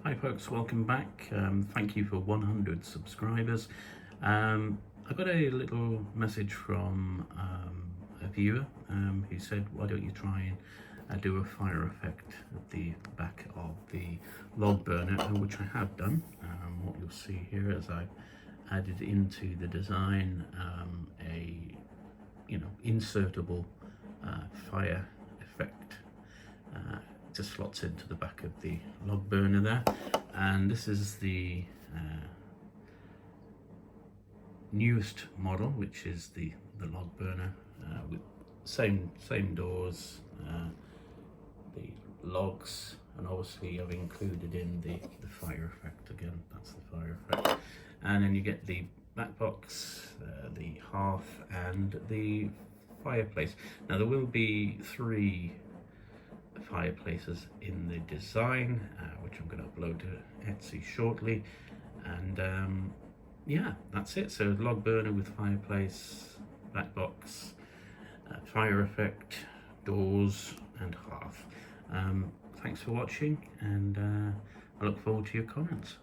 Hi folks, welcome back. Thank you for 100 subscribers. I got a little message from a viewer who said, why don't you try and do a fire effect at the back of the log burner, which I have done. What you'll see here is I've added into the design a insertable fire effect. Just slots into the back of the log burner there, and this is the newest model, which is the log burner with same doors, the logs, and obviously I've included in the fire effect. Again, that's the fire effect, and then you get the back box, the hearth, and the fireplace. Now there will be 3 fireplaces in the design, which I'm going to upload to Etsy shortly, and yeah, that's it. So log burner with fireplace, back box, fire effect, doors, and hearth. Thanks for watching, and I look forward to your comments.